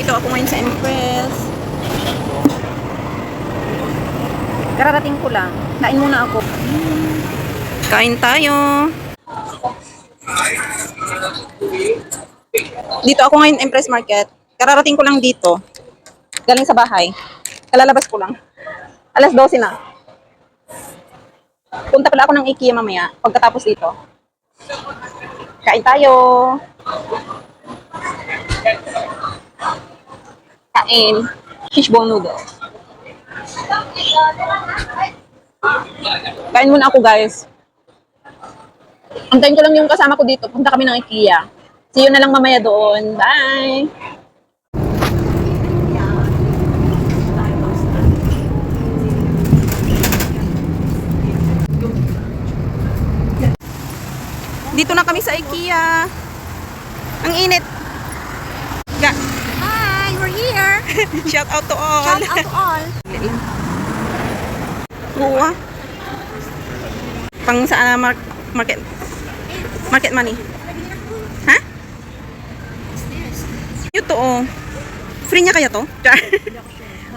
Dito ako ngayon sa Empress. Kararating ko lang. Kain muna ako. Kain tayo. Dito ako ngayon Empress Market. Kararating ko lang dito. Galing sa bahay. Kalalabas ko lang. Alas 12 na. Punta pala ako ng IKEA mamaya. Pagkatapos dito. Kain tayo. Kain. Fishball noodles. Kain muna ako, guys. Antayin ko lang yung kasama ko dito. Punta kami ng IKEA. See you na lang mamaya doon. Bye! Dito na kami sa IKEA. Ang init. Hi, we're here. Shout out to all. Shout out to all. Buwa. Pang sa market. Market money. Ha? Ito oh. Free niya kaya to? Char.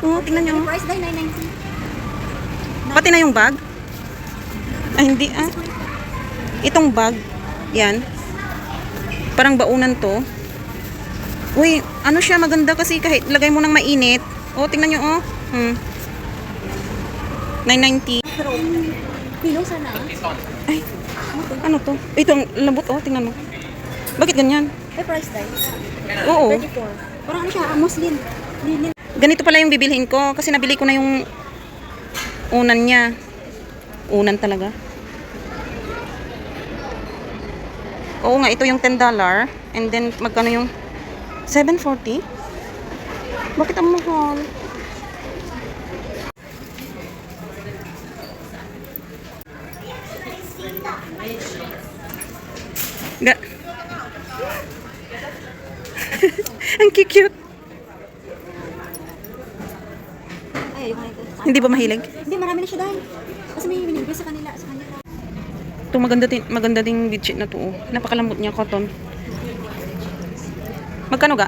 Oh, tingnan niyo. Price day 990. Pati na yung bag? Ay, hindi ah. Itong bag. Yan. Parang baunan to. Uy, ano siya maganda kasi kahit lagay mo ng mainit. Oh, tingnan niyo oh. 990. Kilo sana. Ay, ano to? Ito ang lambot oh, tingnan mo. Bakit ganyan? May price day. Oo. 34. Parang ano siya, muslin. Linen. Ganito pala yung bibilhin ko kasi nabili ko na yung unan niya. Unan talaga. Oo nga, ito yung $10 and then magkano yung 740? Bakit ang mahal? Ga ang cute. Ay, ayoko na ito. Hindi ba mahilig? Hindi, marami na siya dahil. Kasi may binibigay sa kanila. Sa kanila. Ito maganda ding bedsheet na to. Oh. Napakalambot niya, cotton. Magkano ga?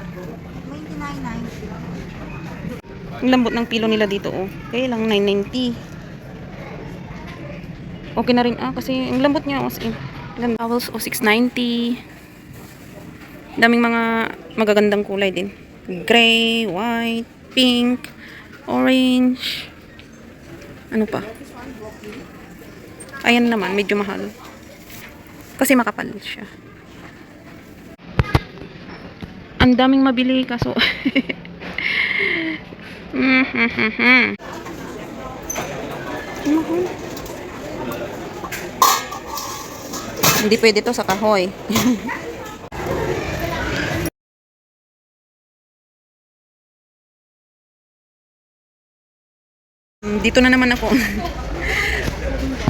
29.90. Ang lambot ng pilo nila dito oh. Kaya lang 990. Okay na rin kasi ang lambot niya oh. Towels oh 690. Daming mga magagandang kulay din. Gray, white, pink, orange. Ano pa? Ayan naman, medyo mahal. Kasi makapal siya. Ang daming mabili kaso hindi pwede to sa kahoy. Dito na naman ako.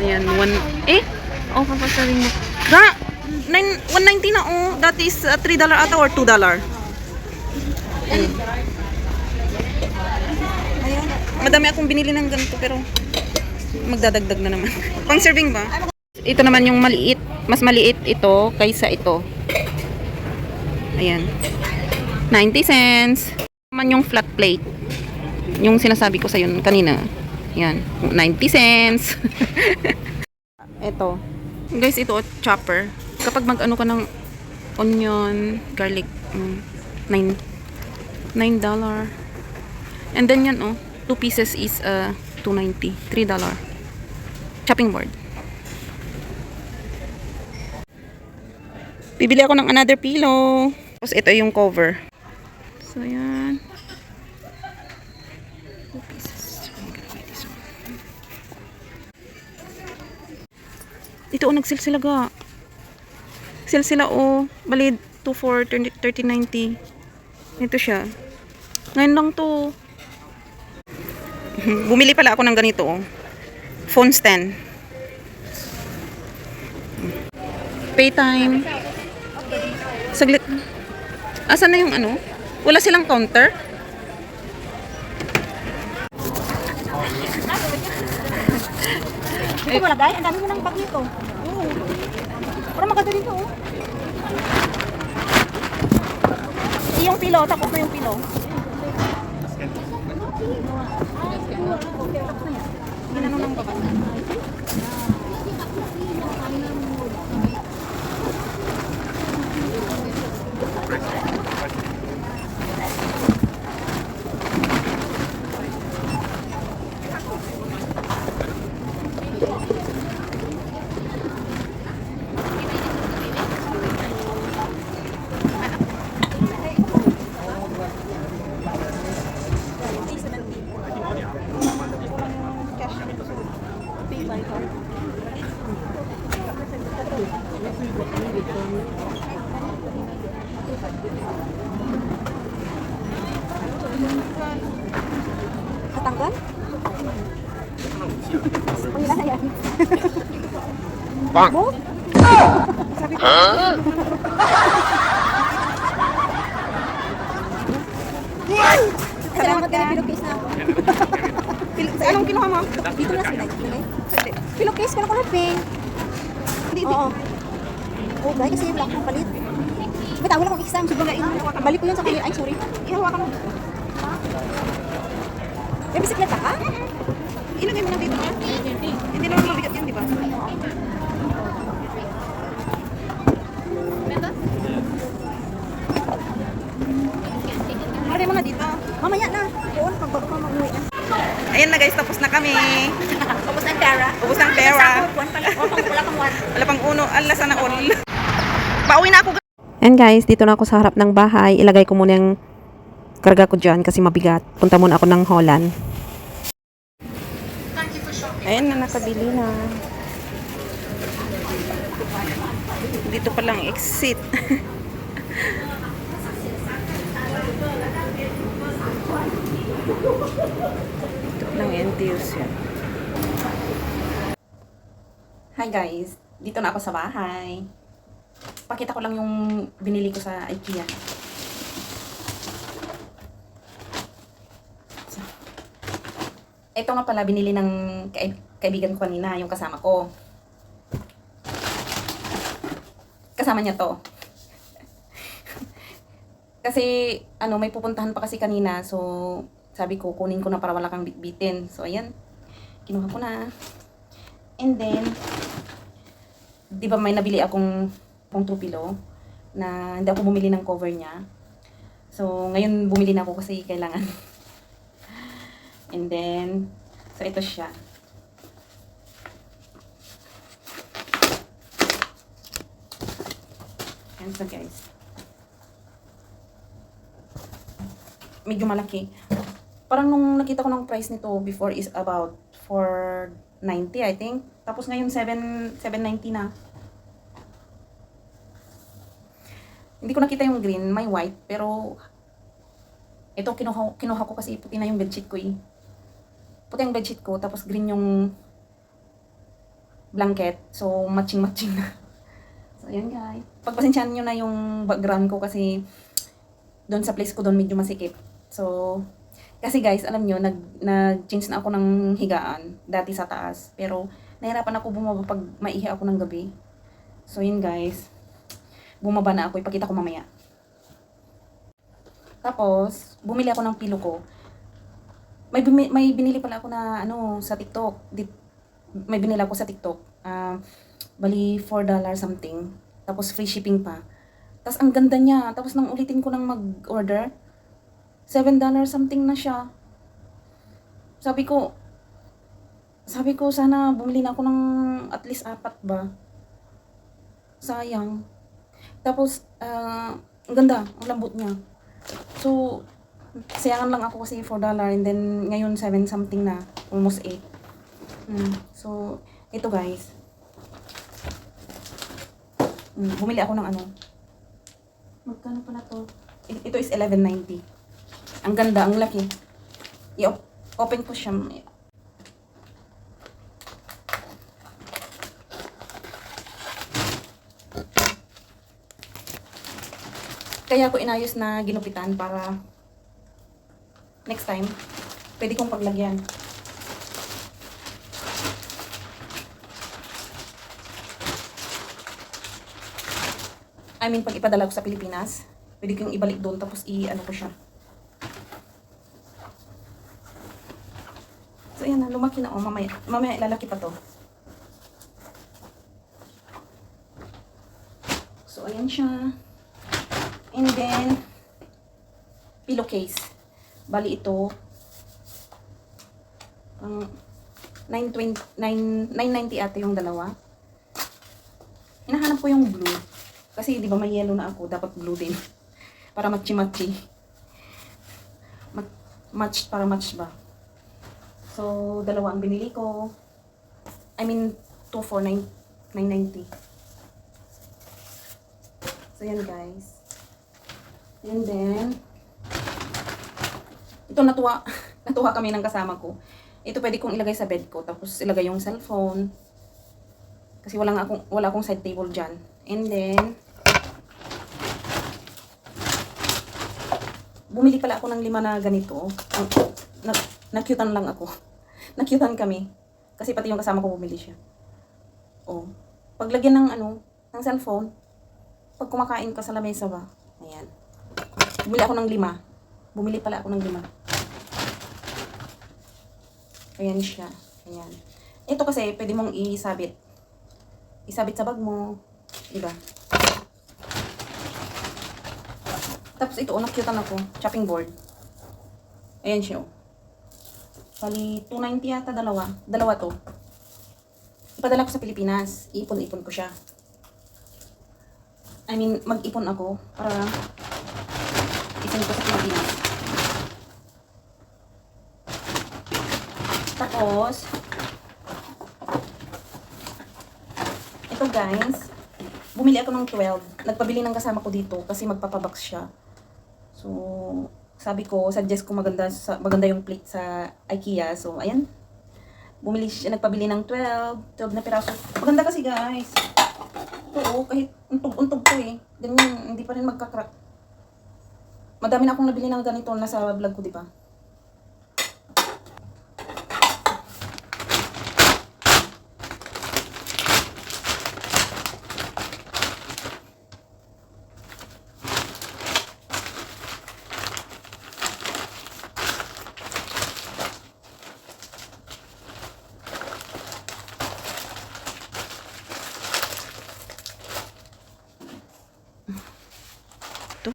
Ayan, oh, papasarin mo. 190 na oh. That is $3 ata or $2? Madami akong binili ng ganito pero magdadagdag na naman. Pang serving ba? Ito naman yung maliit. Mas maliit ito kaysa ito. Ayan. 90 cents. Naman yung flat plate. Yung sinasabi ko sa yun kanina. Ayan. 90 cents. Ito. Guys, ito chopper. Kapag mag-ano ka ng onion, garlic, $9. And then yan, 2 pieces is $2.90. $3. Chopping board. Bibili ako ng another pillow. Tapos ito yung cover. So, yan. 2 pieces. Ito nag-sale sila ga. Sale sila bali 2 for 30.90. Ito siya. Ngayon lang to. Bumili pala ako ng ganito phone stand. Paytime. Saglit. Asan na yung wala silang counter? Ito mo lagay, ang dami mo ng bag nito. Parang maganda dito Yung pillow, tapos na yung pillow. Ginano ng baba. Katanggal? Pangila na yan. Bang! Mo? Salamat ka. Pilokis na. Anong kinuha mo? Dito na sila. Pilokis ko na ko na pink. Hindi, Oo. Oh, dahil kasi wala akong palit. Ba't wala akong exam? Sobrang gain. Balik ko yun sa kuya. Ay, sorry. ihawakan mo. May bisikleta ka? Ilagay mo na dito. Hindi naman mabigat yan, di ba? Ilagay mo na dito. Mamaya na. Doon, pagbago ka mag-uwi na. Ayan na guys, tapos na kami. Tapos ng pera. Ubus ng pera. Wala kang one. Wala pang uno. Ala, sana all. Pauwi na ako. And guys, dito na ako sa harap ng bahay. Ilagay ko muna yung karga ko dyan kasi mabigat. Punta muna ako ng Holland. Ayan na, nakabili na. Dito pa lang exit. Dito pa lang NTUs yan. Hi guys, dito na ako sa bahay. Pakita ko lang yung binili ko sa IKEA. So, ito nga pala binili ng kaibigan ko kanina, yung kasama ko. Kasama niya to. Kasi, may pupuntahan pa kasi kanina. So, sabi ko, kunin ko na para wala kang bitbitin. So, ayan. Kinuha ko na. And then, di ba may nabili akong throw pillow na hindi ako bumili ng cover niya. So, ngayon bumili na ako kasi kailangan. And then, so ito siya. Ayan so guys. Medyo malaki. Parang nung nakita ko ng price nito before is about 490 I think. Tapos ngayon 790 na. Hindi ko nakita yung green, may white, pero ito kinuha ko kasi puti na yung bedsheet ko eh. Puti yung bedsheet ko, tapos green yung blanket. So, matching-matching na. So, ayan guys. Pagpasensyahan nyo na yung background ko kasi doon sa place ko doon medyo masikip. So, kasi guys, alam nyo, nag-change na ako ng higaan dati sa taas. Pero, nahirapan ako bumaba pag maihi ako ng gabi. So, yun guys. Bumaba na ako, ipakita ko mamaya. Tapos, bumili ako ng pilo ko. May binili pala ako na sa TikTok. May binili ako sa TikTok. Bali $4 something. Tapos free shipping pa. Tapos ang ganda niya. Tapos nang ulitin ko nang mag-order, $7 something na siya. Sabi ko sana bumili na ako ng at least 4 ba. Sayang. Tapos, ang ganda, ang lambot niya. So, sayangan lang ako kasi $4 and then ngayon 7 something na, almost 8. So, ito guys. Bumili ako ng magkano pala to? Ito is $11.90. Ang ganda, ang laki. I-open ko siya. Kaya ko inayos na ginupitan para next time, pwede kong paglagyan. I mean, pag ipadala ko sa Pilipinas, pwede kong ibalik doon tapos ko siya. ayan na, lumaki na. Oh, mamaya ilalaki pa to. So, ayan siya. And then, pillowcase. Bali ito, 990 ate yung dalawa. Hinahanap ko yung blue. Kasi di ba may yellow na ako, dapat blue din. Para matchy-matchy. Match para match ba. So, dalawa ang binili ko. I mean, 2 for 990. So, yan guys. And then, ito natuwa kami ng kasama ko. Ito pwede kong ilagay sa bed ko. Tapos ilagay yung cellphone. Kasi wala akong side table dyan. And then, bumili pala ako ng 5 na ganito. Nakyutan lang ako. Nakyutan kami. Kasi pati yung kasama ko bumili siya. Oh. Paglagyan ng ng cellphone, pag kumakain ka sa lamesa ba? Ayan. Bumili ako ng 5. Bumili pala ako ng 5. Ayan siya. Ayan. Ito kasi, pwede mong isabit. Isabit sa bag mo. Diba? Tapos ito, nakyutan ako. Chopping board. Ayan siya. Bali, 290 yata, dalawa. Dalawa to. Ipadala ko sa Pilipinas. Ipon-ipon ko siya. I mean, mag-ipon ako para isend ko sa Pilipinas. Tapos, ito guys, bumili ako ng 12. Nagpabili ng kasama ko dito kasi magpapabox siya. So, sabi ko, suggest ko maganda yung plate sa IKEA. So, ayan. Bumili siya, nagpabili ng 12 na piraso. Maganda kasi guys. Oo, kahit untog-untog to eh. Ganyan, hindi pa rin magka-crack. Madami na akong nabili ng ganito nasa vlog ko, di ba?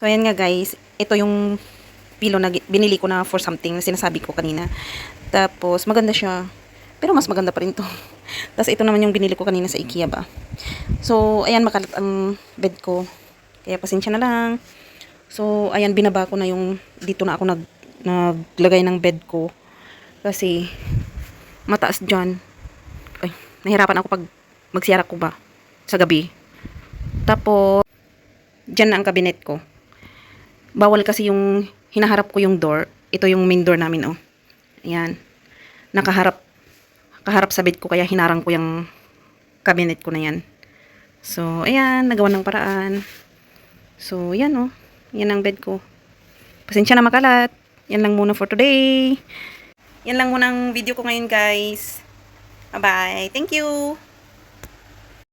So, ayan nga guys. Ito yung pillow na binili ko na for something na sinasabi ko kanina. Tapos, maganda siya. Pero mas maganda pa rin to. Tapos, ito naman yung binili ko kanina sa IKEA ba. So, ayan, makalat ang bed ko. Kaya, pasensya na lang. So, ayan, binaba ko na yung, dito na ako naglagay ng bed ko. Kasi, mataas dyan. Ay, nahirapan ako pag magsiyara ko ba sa gabi. Tapos, dyan na ang kabinet ko. Bawal kasi yung hinaharap ko yung door. Ito yung main door namin, oh. Ayan. Kaharap sa bed ko, kaya hinarang ko yung cabinet ko na yan. So, ayan. Nagawa ng paraan. So, yan, oh. Yan ang bed ko. Pasensya na makalat. Yan lang muna for today. Yan lang muna ang video ko ngayon, guys. Bye-bye. Thank you.